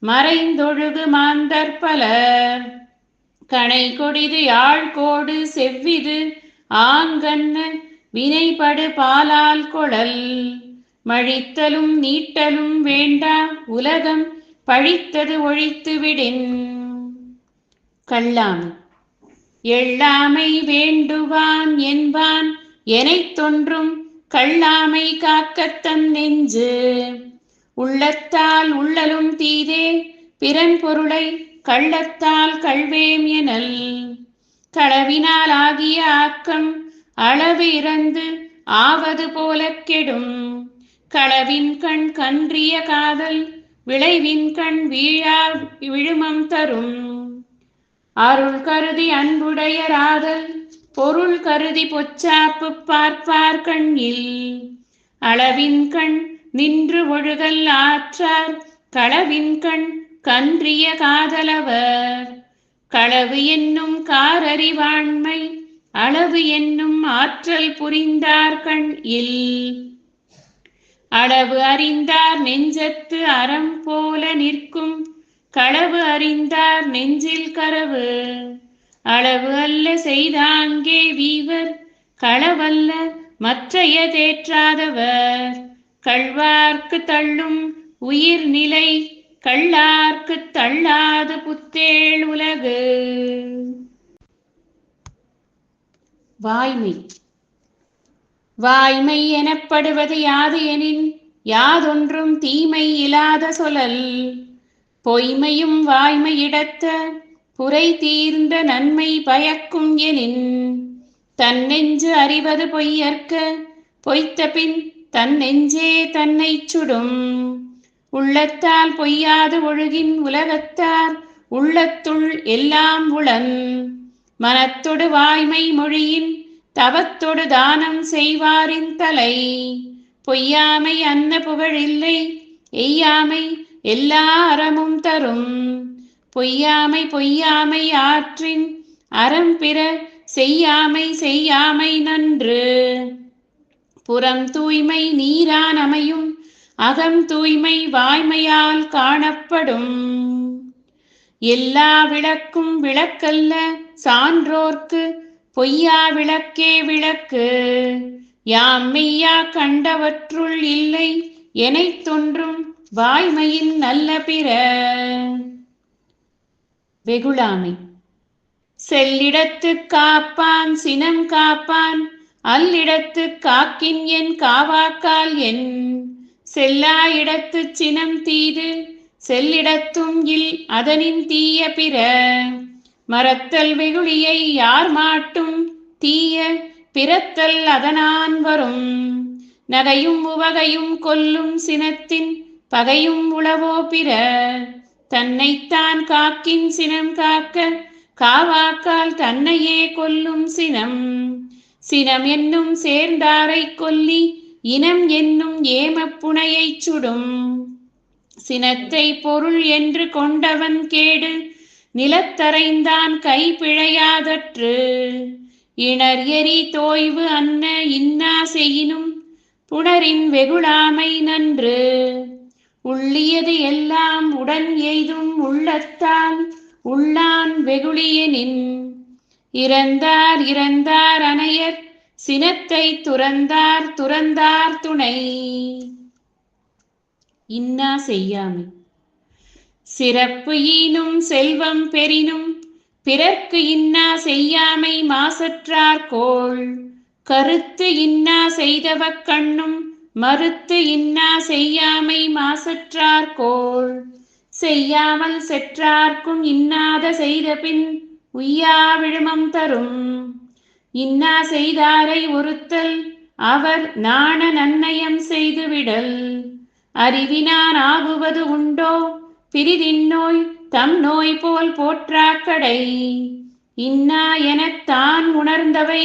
மறைந்தொழுகு மாந்தர் பலர் கணை கொடிது யாழ்கோடு செவ்விது ஆங்கண்ண வினைபடு பாலால் கொளல் மழித்தலும் நீட்டலும் வேண்டா உலகம் பழித்தது ஒழித்து விடின். கள்ளாமை. எள்ளாமை வேண்டுவான் என்பான் எனைத் தொன்றும் கள்ளாமை காக்கத்தன் நெஞ்சு உள்ளத்தால் உள்ளலும் தீதே பிறன் பொருளை கள்ளத்தால் கள்வேம் எனல். களவினால் ஆகிய ஆக்கம் அளவு இறந்து ஆவது போல கெடும். களவின் கண் கன்றிய காதல் விளைவின் கண் வீழா விழுமம் தரும். அருள் கருதி அன்புடையராதல் பொருள் கருதி பொச்சாப்பு பார்ப்பார் கண்ணில். அளவின் கண் நின்று ஒழுகல் ஆற்றார் களவின் கண் கன்றிய காதலவர். களவு என்னும் காரறிவாண்மை அளவு என்னும் ஆற்றல் புரிந்தார் கண் இல். அளவு அறிந்தார் நெஞ்சத்து அறம் போல நிற்கும் களவு அறிந்தார் நெஞ்சில் கரவு. அளவு அல்ல செய்தாங்கே வீவர் களவல்ல மற்றைய தேற்றாதவர். கள்வார்க்கு தள்ளும் உயிர் நிலை கள்ளார்க்கு தள்ளாது புத்தேள் உலகு. வாய்மை. வாய்மை எனப்படுவது யாது எனின் யாதொன்றும் தீமை இலாத சொலல். பொய்மையும் வாய்மையிடத்த புரை தீர்ந்த நன்மை பயக்கும் எனின். தன்னெஞ்சு அறிவது பொய்யற்க பொய்த்த பின் தன்னெஞ்சே தன்னை சுடும். உள்ளத்தால் பொய்யாது ஒழுகின் உலகத்தார் உள்ளத்துள் எல்லாம் உளன். மனத்தொடு வாய்மை மொழியின் தவத்தொடு தானம் செய்வாரின் தலை. பொய்யாமை அன்ன புகழில்லை எய்யாமை எல்லா அறமும் தரும். பொய்யாமை பொய்யாமை ஆற்றின் அறம் பிற செய்யாமை செய்யாமை நன்று. புறம் தூய்மை நீரான் அமையும் அகம் தூய்மை வாய்மையால் காணப்படும். எல்லா விளக்கும் விளக்கல்ல சான்றோர்க்கு பொய்யா விளக்கே விளக்கு. யாம் மெய்யா கண்டவற்றுள் இல்லை எனைத் தொன்றும் வாய்மையின் நல்ல பிற. வெகுளாமை. செல்லிடத்து காப்பான் சினம் காப்பான் அல்லிடத்து காக்கின் என் காவாக்கால் என். செல்லா இடத்து சினம் தீது செல்லிடத்தும் இல் அதனின் தீய பிற. மறத்தல் வெகுளியை யார் மாட்டும் தீய பிறத்தல் அதனான் வரும். நகையும் உவகையும் கொல்லும் சினத்தின் பகையும் உளவோ பிற. தன்னைத்தான் காக்கின் சினம் காக்க காவாக்கால் தன்னையே கொல்லும் சினம். சினம் என்னும் சேர்ந்தாரை கொல்லி இனம் என்னும் ஏமப்புனையை சுடும். சினத்தை பொருள் என்று கொண்டவன் கேடு நிலத்தரைந்தான் கை பிழையாதற்று. இணர் எரி தோய்வு அன்ன இன்னா செய்யினும் புணரின் வெகுளாமை நன்று. உள்ளியது எல்லாம் உடன் எய்தும் உள்ளத்தால் உள்ளான் வெகுளியனின். இறந்தார் இறந்தார் அனையர் சினத்தை துறந்தார் துறந்தார் துணை. இன்னா செய்யாமை. சிறப்பு ஈனும் செல்வம் பெறினும் பிறர்க்கு இன்னா செய்யாமை மாசற்றார் கோள். கருத்து இன்னா செய்தவ கண்ணும் மறுத்து இன்னா செய்யாமை மாசற்றார் கோள். செய்யாமல் செற்றார்க்கும் இன்னாத செய்த பின் உய்யா விழுமம் தரும். இன்னா செய்தாரை ஒருத்தல் அவர் நாண நன்னயம் செய்துவிடல். அறிவினான் ஆகுவது உண்டோ பிரிதின் நோய் தம் நோய் போல் போற்றாக்கடை. இன்னா எனத் தான் உணர்ந்தவை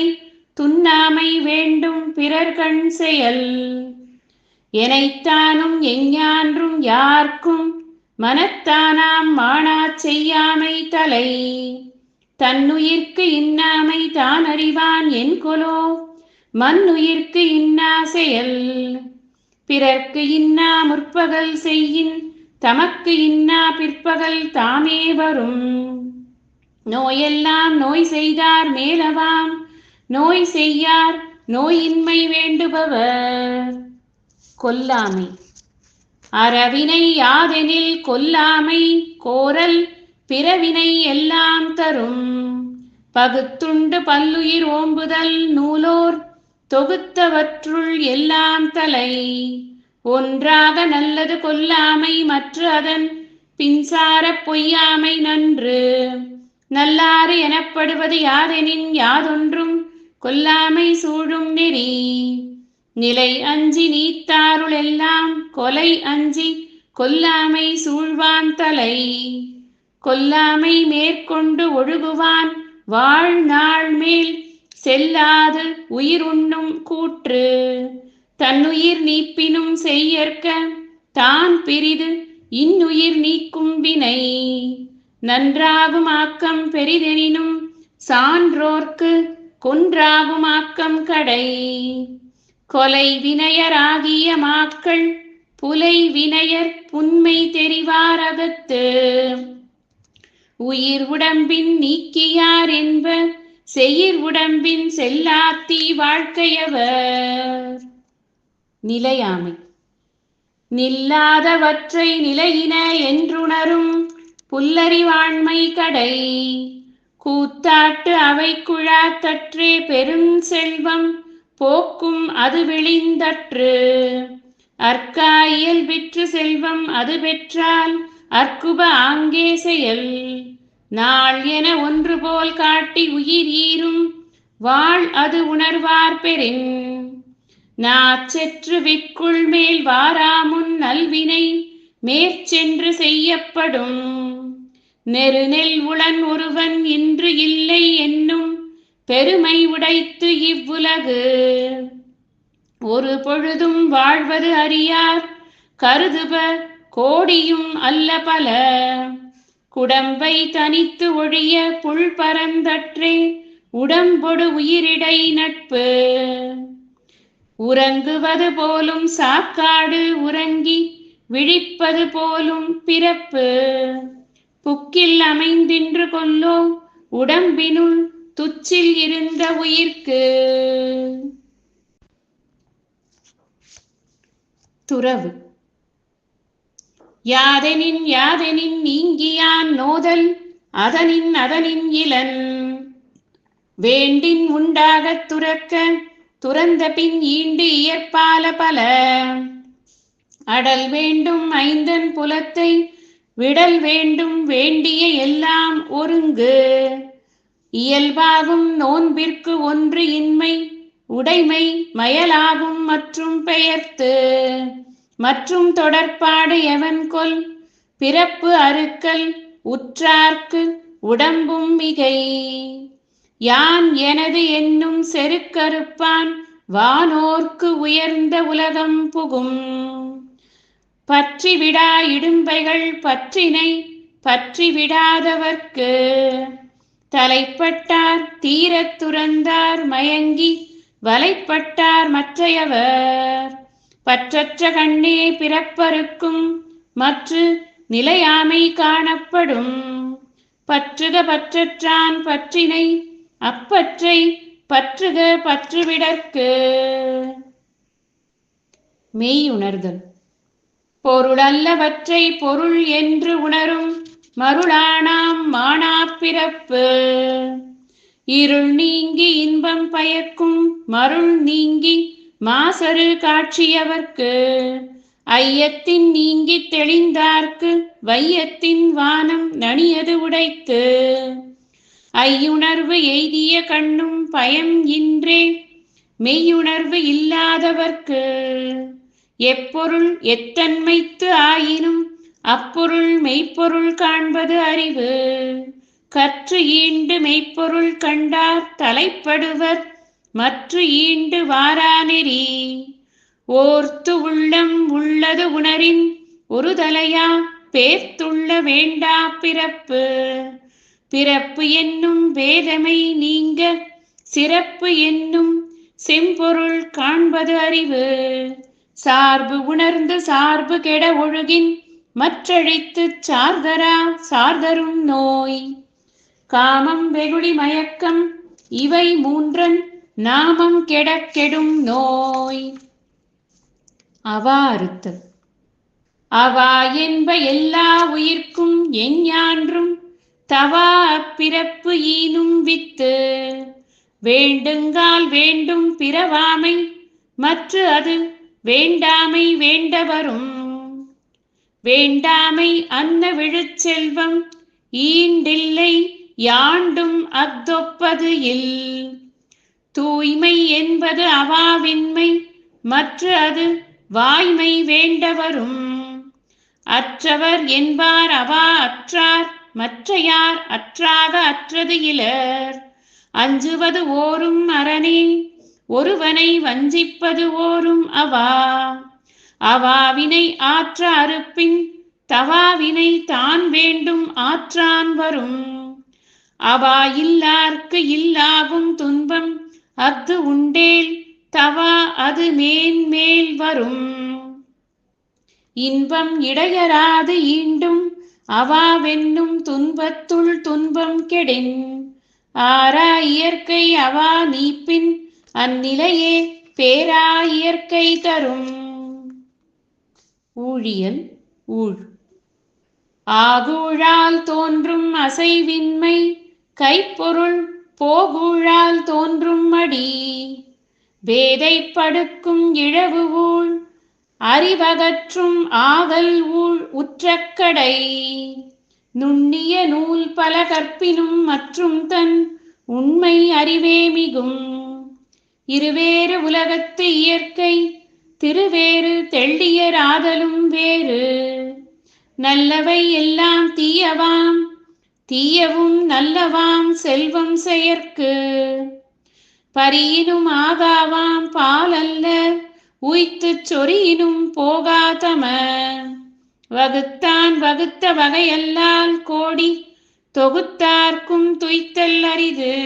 துன்னாமை வேண்டும் பிறர் கண் செயல். எனைத்தானும் எஞ்ஞான்றும் யார்க்கும் மனத்தானாம் மாணாச் செய்யாமை தலை. தன்னுயிர்க்கு இன்னாமை தான் அறிவான் என்கொலோ மன்னுயிர்க்கு இன்னா செயல். பிறர்க்கு இன்னா முற்பகல் செய்யின் தமக்கு இன்னா பிற்பகல் தாமே வரும். நோயெல்லாம் நோய் செய்தார் மேலவாம் நோய் செய்யார் நோயின்மை வேண்டுபவர். கொல்லாமை. அறவினை யாதெனில் கொல்லாமை கோரல் பிறவினை எல்லாம் தரும். பகுத்துண்டு பல்லுயிர் ஓம்புதல் நூலோர் தொகுத்தவற்றுள் எல்லாம் தலை. ஒன்றாக நல்லது கொல்லாமை மற்ற அதன் பின்சார பொய்யாமை நன்று. நல்லாறு எனப்படுவது யாதெனின் யாதொன்றும் கொல்லாமை சூழும் நெறி. நிலை அஞ்சி நீத்தாருள் எல்லாம் கொலை அஞ்சி கொல்லாமை சூழ்வான் தலை. கொல்லாமை மேற்கொண்டு ஒழுகுவான் வாழ்நாள் மேல் செல்லாது உயிர் உண்ணும் கூற்று. தன்னுயிர் நீப்பினும் செய்யற்க தான் பிரிது இன்னுயிர் நீக்கும் வினை. நன்றாகும் ஆக்கம் பெரிதெனினும் சான்றோர்க்கு கொன்றாகும் ஆக்கம் கடை. கொலை வினையராகிய மாக்கள் புலை வினையர் புன்மை தெரிவார் அகத்து. உயிர் உடம்பின் நீக்கியார் என்ப செயிர் உடம்பின் செல்லாத்தி வாழ்க்கையவர். நிலையாமை. நில்லாதவற்றை நிலையின என்றுணரும் புல்லறிவாண்மை கடை. கூத்தாட்டு அவை குழாத்தற்றே பெருஞ்செல்வம் போக்கும் அது விழிந்தற்று. அற்கா இயல்பிற்று செல்வம் அது பெற்றால் அற்குப ஆங்கே செயல். நாள் என ஒன்று போல் காட்டி உயிர் ஈரும் வாழ் அது உணர்வார் பெறின். நாச்செற்று விக்குள் மேல் வாராமுன் நல்வினை மேற்சென்று செய்யப்படும். நெருநெல் உளன் ஒருவன் இன்று இல்லை என்னும் பெருமை உடைத்து இவ்வுலகு. ஒரு பொழுதும் வாழ்வது அறியார் கருதுப கோடியும் அல்ல பல. குடம்பை தனித்து ஒழிய புல் பரந்தற்றே உடம்பொடு உயிரிடை நட்பு. உறங்குவது போலும் சாக்காடு உறங்கி விழிப்பது போலும் பிறப்பு. புக்கில் அமைந்தின்று கொல்லோ உடம்பினுள் துச்சில் இருந்த உயிர்க்கு. துறவு. யாதெனின் யாதெனின் நீங்கியான் நோதல் அதனின் அதனின் இலன். வேண்டின் உண்டாகத் துறக்க துறந்த பின் ஈண்டு இயற்பால பல. அடல் வேண்டும் ஐந்தன் புலத்தை விடல் வேண்டும் வேண்டிய எல்லாம் ஒருங்கு. இயல்பாகும் நோன்பிற்கு ஒன்று இன்மை உடைமை மயலாகும் மற்றும் பெயர்த்து. மற்றும் தொடர்பாடு எவன் கொல் பிறப்பு அறுக்கல் உற்றார்க்கு உடம்பும் மிகை. யான் எனது என்னும் செருக்கறுப்பான் வானோர்க்கு உயர்ந்த உலகம் புகும். பற்றி விடா இடும்பைகள் பற்றினை பற்றி விடாதவர்க்கு. தலைப்பட்டார் தீரத் துறந்தார் மயங்கி வலைப்பட்டார் மற்றையவர். பற்றற்ற கண்ணே பிறப்பறுக்கும் மற்று நிலையாமை காணப்படும். பற்றுக பற்றற்றான் பற்றினை அப்பற்றை பற்றுக பற்றுவிடற்கு. மெய்யுணர்தல். பொருளல்லவற்றை பொருள் என்று உணரும் மருளானாம் மானாப்பிறப்பு. இருள் நீங்கி இன்பம் பயக்கும் மருள் நீங்கி மாசரு காட்சியவர்க்கு. ஐயத்தின் நீங்கி தெளிந்தார்க்கு வையத்தின் வானம் நனியது உடைத்து. ஐயுணர்வு எய்திய கண்ணும் பயம் இன்றே மெய்யுணர்வு இல்லாதவர்க்கு. எப்பொருள் எத்தன்மைத்து ஆயினும் அப்பொருள் மெய்ப்பொருள் காண்பது அறிவு. கற்று ஈண்டு மெய்ப்பொருள் கண்டார் தலைப்படுவர் மற்று ஈண்டு வாரா நெறி. ஓர்த்து உள்ளம் உள்ளது உணரின் ஒரு தலையா பேர்த்துள்ள வேண்டா பிறப்பு. பிறப்பு என்னும் வேதமை நீங்க சிறப்பு என்னும் செம்பொருள் காண்பது அறிவு. சார்பு உணர்ந்து சார்பு கெட ஒழுகின் மற்றழித்து சார்தரா சார்தரும் நோய். காமம் வெகுளி மயக்கம் இவை மூன்றன் நாமம் கெடக் கெடும் நோய். அவா அறுத்தல். அவா என்ப எல்லா உயிர்க்கும் எஞ்ஞான்றும் தவா அப்பிறப்பு ஈனும் வித்து. வேண்டுங்கால் வேண்டும் பிறவாமை மற்ற அது வேண்டாமை வேண்டவரும். வேண்டாமை அன்ன விழுச்செல்வம் ஈண்டில்லை யாண்டும் அஃதொப்பது இல். தூய்மை என்பது அவாவின்மை மற்ற அது வாய்மை வேண்டவரும். அற்றவர் என்பார் அவா அற்றார் மற்றையார் அற்றாக அற்றது இலர். அஞ்சுவது ஓரும் அரணே ஒருவனை வஞ்சிப்பது ஓரும் அவா. அவாவினை ஆற்ற அறுப்பின் தவாவினை தான் வேண்டும் ஆற்றான் வரும். அவா இல்லார்க்கு இல்லாகும் துன்பம் அஃது உண்டேல் தவா அது மேன்மேல் வரும். இன்பம் இடையராது ஈண்டும் அவாவென்னும் துன்பத்துள் துன்பம் கெடின். ஆரா இயற்கை அவா நீப்பின் அந்நிலையே பேரா இயற்கை தரும். ஊழியல் ஊழ். ஆகூழால் தோன்றும் அசைவின்மை கைப்பொருள் போகூழால் தோன்றும் மடி. வேதை படுக்கும் இழவு ஊழ் அறிவகற்றும் ஆகல் ஊழ் உற்றக்கடை. நுண்ணிய நூல் பல கற்பினும் மற்றும் தன் உண்மை அறிவே மிகும். இருவேறு உலகத்து இயற்கை திருவேறு தெள்ளியராதலும் வேறு. நல்லவை எல்லாம் தீயவாம் தீயவும் நல்லவாம் செல்வம் செயற்கு. பரியினும் ஆகாவாம் பாலல்ல உய்த்துச் சொறியினும் போகாதம. வகுத்தான் வகுத்த வகையல்லால் கோடி தொகுத்தார்க்கும் துய்த்தல் அரிது.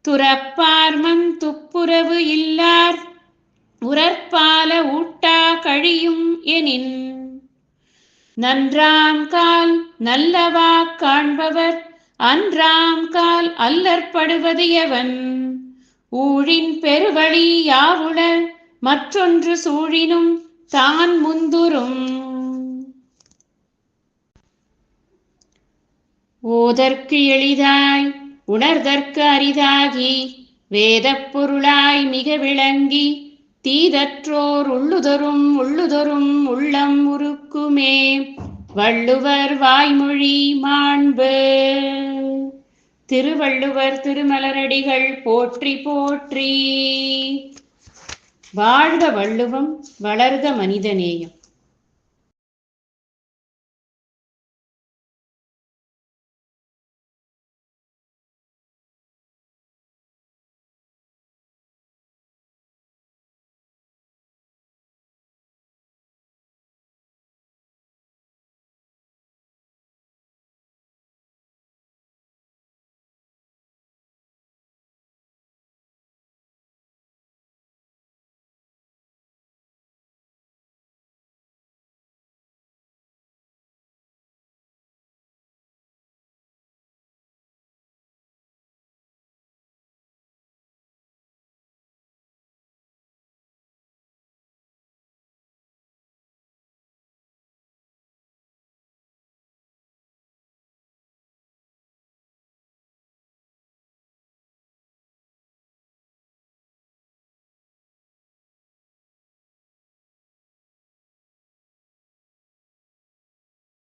துறப்பார்மன் துப்புரவு இல்லார் உரற்பால ஊட்டா கழியும் எனின். நன்றாம் கால் நல்லவா காண்பவர் அன்றாம் கால் அல்லற்படுவது எவன். ஊழின் பெருவழி யாவுள மற்றொன்று சூழினும் தான் முந்துரும். ஓதற்கு எளிதாய் உணர்தற்கு அரிதாகி வேதப் பொருளாய் மிக விளங்கி தீதற்றோர் உள்ளுதொரும் உள்ளுதொரும் உள்ளம் உருக்குமே. வள்ளுவர் வாய்மொழி மாண்பு. திருவள்ளுவர் திருமலரடிகள் போற்றி போற்றி. வாழ்க வள்ளுவம், வளர்க மனிதநேயம்.